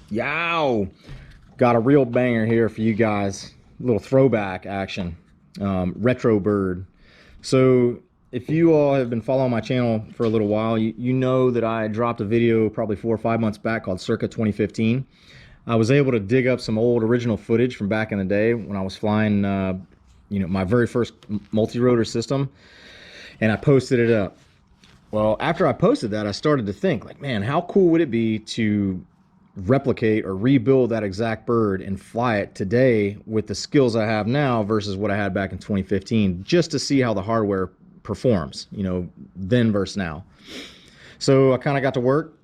Yow! Got a real banger here for you guys. A little throwback action. Retro bird. So if you all have been following my channel for a little while, you know that I dropped a video probably 4 or 5 months back called Circa 2015. I was able to dig up some old original footage from back in the day when I was flying my very first multi-rotor system, and I posted it up. Well, after I posted that, I started to think, like, man, how cool would it be to replicate or rebuild that exact bird and fly it today with the skills I have now versus what I had back in 2015, just to see how the hardware performs, then versus now. So I kind of got to work.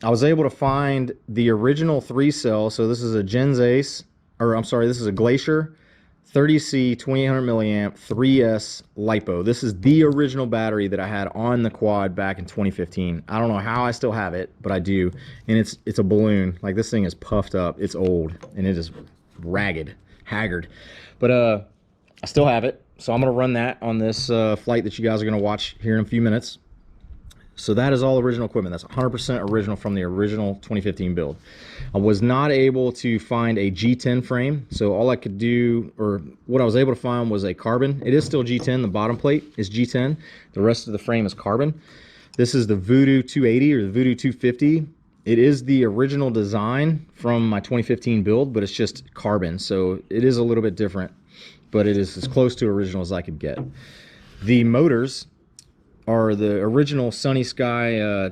I was able to find the original 3-cell. So this is a this is a Glacier 30C 2800 milliamp 3S LiPo. This is the original battery that I had on the quad back in 2015. I don't know how I still have it, but I do. And it's a balloon. Like, this thing is puffed up. It's old and it is ragged, haggard. But I still have it. So I'm going to run that on this flight that you guys are going to watch here in a few minutes. So that is all original equipment. That's 100% original from the original 2015 build. I was not able to find a G10 frame, so all I could do, or what I was able to find, was a carbon. It is still G10. The bottom plate is G10. The rest of the frame is carbon. This is the Voodoo 280 or the Voodoo 250. It is the original design from my 2015 build, but it's just carbon, so it is a little bit different, but it is as close to original as I could get. The motors are the original Sunny Sky.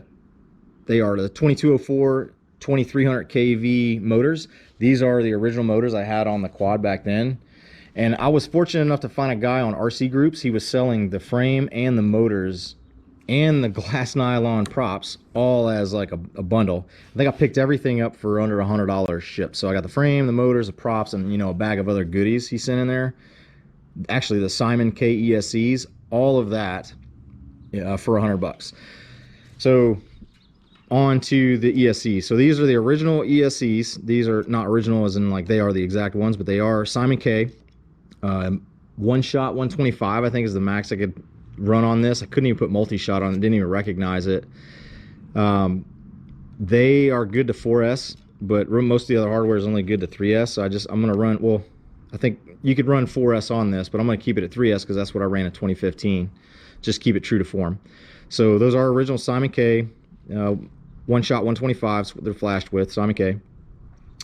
They are the 2204 2300 kV motors. These are the original motors I had on the quad back then, and I was fortunate enough to find a guy on RC Groups. He was selling the frame and the motors and the glass nylon props all as like a bundle. I think I picked everything up for under $100 shipped. So I got the frame, the motors, the props, and a bag of other goodies he sent in there. Actually, the Simon K ESCs, all of that for $100. So on to the ESCs. So these are the original ESCs. These are not original as in like they are the exact ones, but they are Simon K. One shot 125 I think is the max I could run on this. I couldn't even put multi-shot on it, didn't even recognize it. They are good to 4S, but most of the other hardware is only good to 3S. So I'm gonna run, well, I think you could run 4S on this, but I'm gonna keep it at 3S because that's what I ran in 2015. Just keep it true to form. So those are original Simon K, one shot 125s they're flashed with, Simon K.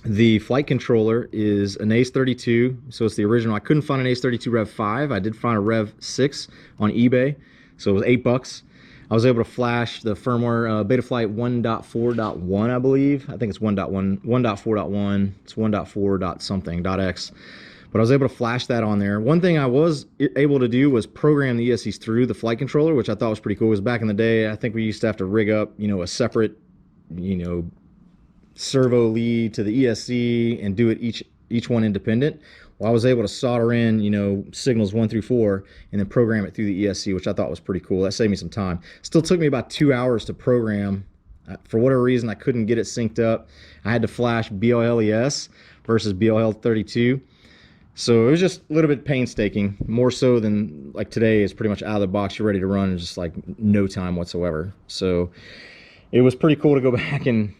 The flight controller is an Ace 32, so it's the original. I couldn't find an Ace 32 Rev 5. I did find a Rev 6 on eBay, so it was $8. I was able to flash the firmware Betaflight 1.4.1, I believe. I think it's 1.1, 1.4.1. It's 1.4. something .x. But I was able to flash that on there. One thing I was able to do was program the ESCs through the flight controller, which I thought was pretty cool. Because back in the day, I think we used to have to rig up, a separate, servo lead to the ESC and do it each one independent. Well, I was able to solder in, signals 1 through 4 and then program it through the ESC, which I thought was pretty cool. That saved me some time. Still took me about 2 hours to program. For whatever reason, I couldn't get it synced up. I had to flash BLLES versus BLL32. So it was just a little bit painstaking, more so than like today is pretty much out of the box. You're ready to run in just like no time whatsoever. So it was pretty cool to go back and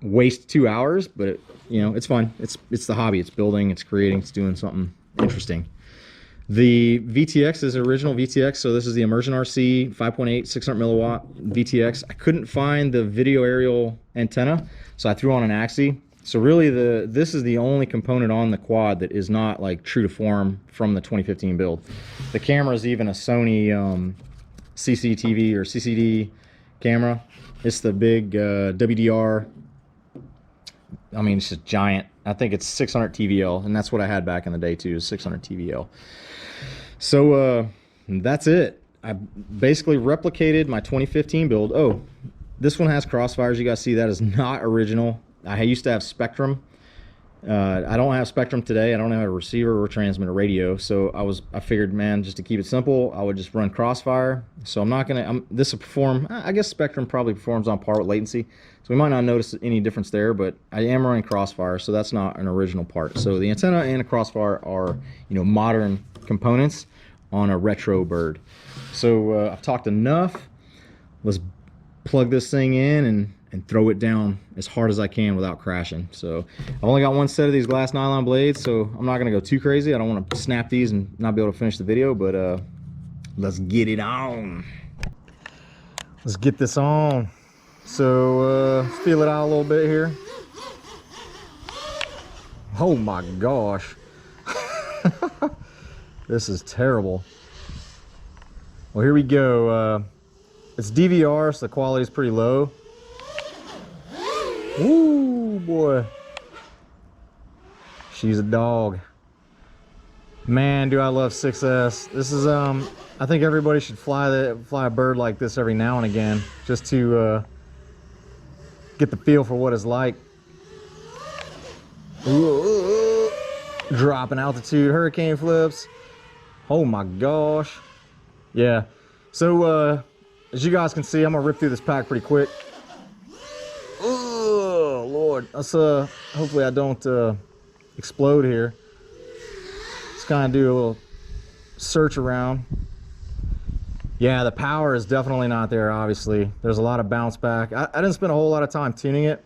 waste 2 hours, but it's fun. It's the hobby. It's building, it's creating, it's doing something interesting. The VTX is original VTX. So this is the Immersion RC 5.8 600 milliwatt VTX. I couldn't find the video aerial antenna, so I threw on an Axie. So really this is the only component on the quad that is not like true to form from the 2015 build. The camera is even a Sony CCTV or CCD camera. It's the big WDR. I mean, it's just giant. I think it's 600 TVL, and that's what I had back in the day too, is 600 TVL. So that's it. I basically replicated my 2015 build. Oh, this one has crossfires. You guys see that is not original. I used to have Spectrum. I don't have Spectrum today. I don't have a receiver or transmitter radio. So I figured, man, just to keep it simple, I would just run Crossfire. So I'm not gonna. This will perform. I guess Spectrum probably performs on par with latency. So we might not notice any difference there. But I am running Crossfire, so that's not an original part. So the antenna and a Crossfire are modern components on a retro bird. So I've talked enough. Let's plug this thing in and and throw it down as hard as I can without crashing. So I've only got one set of these glass nylon blades, so I'm not gonna go too crazy. I don't want to snap these and not be able to finish the video, but let's get it on. Let's get this on. So let's feel it out a little bit here. Oh my gosh. This is terrible. Well, here we go. It's DVR, so the quality is pretty low. Ooh, boy. She's a dog. Man, do I love 6S. This is, I think everybody should fly a bird like this every now and again, just to get the feel for what it's like. Ooh, dropping altitude, hurricane flips. Oh my gosh. Yeah. So, as you guys can see, I'm gonna rip through this pack pretty quick. Oh Lord. Let's hopefully I don't explode here. Let's kind of do a little search around. Yeah, the power is definitely not there, obviously. There's a lot of bounce back. I didn't spend a whole lot of time tuning it.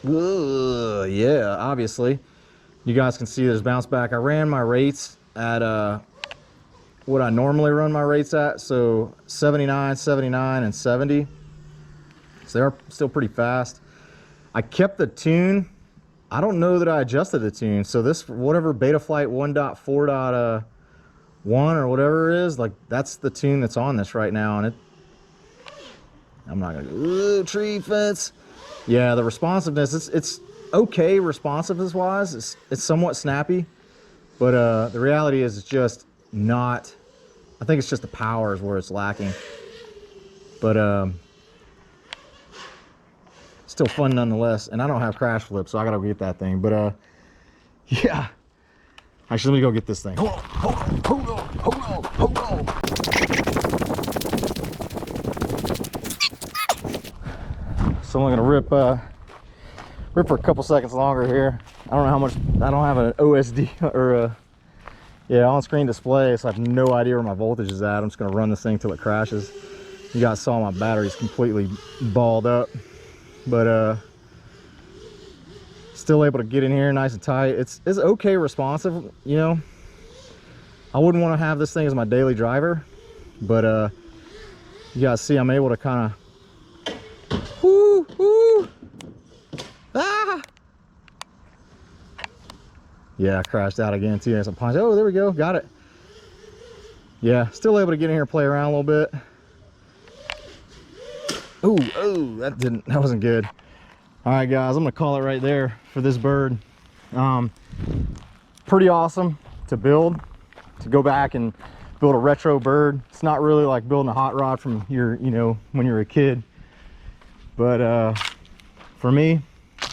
Yeah, obviously. You guys can see there's bounce back. I ran my rates at what I normally run my rates at, so 79, 79, and 70. So they're still pretty fast. I kept the tune. I don't know that I adjusted the tune. So this, whatever Betaflight 1.4.1 or whatever it is, like that's the tune that's on this right now. And I'm not gonna go, tree fence. Yeah, the responsiveness, it's okay responsiveness wise. It's somewhat snappy, but the reality is it's just not, I think it's just the power is where it's lacking. But still fun nonetheless. And I don't have crash flip, so I gotta go get that thing. But yeah. Actually, let me go get this thing. Hold on. So I'm gonna rip for a couple seconds longer here. I don't know how much, I don't have an OSD or a on-screen display, so I have no idea where my voltage is at. I'm just gonna run this thing till it crashes. You guys saw my battery's completely balled up, but still able to get in here nice and tight. It's okay responsive, you know. I wouldn't want to have this thing as my daily driver, but you guys see I'm able to kind of yeah, I crashed out again too. Oh, there we go, got it. Yeah, still able to get in here and play around a little bit. Oh, that wasn't good. All right, guys, I'm gonna call it right there for this bird. Pretty awesome to build, to go back and build a retro bird. It's not really like building a hot rod from your, you know, when you're a kid. But for me,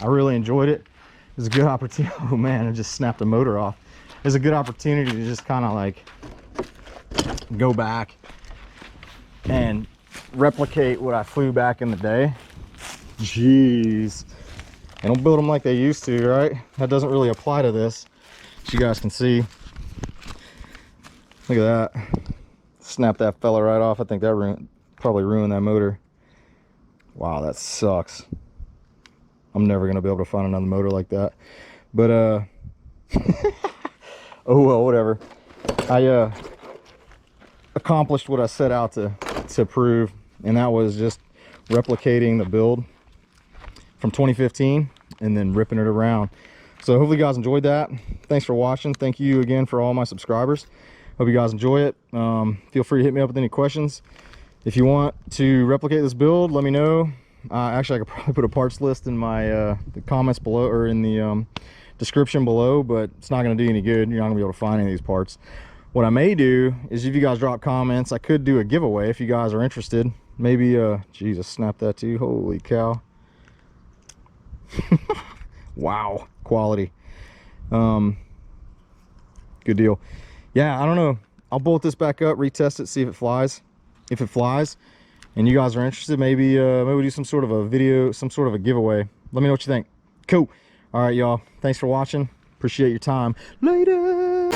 I really enjoyed it. It was a good opportunity. Oh man, I just snapped the motor off. It was a good opportunity to just kind of like go back and replicate what I flew back in the day. Jeez, they don't build them like they used to, right? That doesn't really apply to this, as you guys can see. Look at that. Snap that fella right off. I think that probably ruined that motor. Wow, that sucks. I'm never gonna be able to find another motor like that. But oh well, whatever. I accomplished what I set out to prove, and that was just replicating the build from 2015 and then ripping it around. So hopefully you guys enjoyed that. Thanks for watching. Thank you again for all my subscribers. Hope you guys enjoy it. Feel free to hit me up with any questions. If you want to replicate this build, let me know. Actually, I could probably put a parts list in my the comments below, or in the description below, but it's not going to do any good. You're not going to be able to find any of these parts. What I may do is, if you guys drop comments, I could do a giveaway if you guys are interested. Maybe Jesus, snap that too. Holy cow. Wow, quality. Good deal. Yeah, I don't know, I'll bolt this back up, retest it, see if it flies. If it flies and you guys are interested, maybe maybe do some sort of a video, some sort of a giveaway. Let me know what you think. Cool. All right, y'all, thanks for watching. Appreciate your time. Later.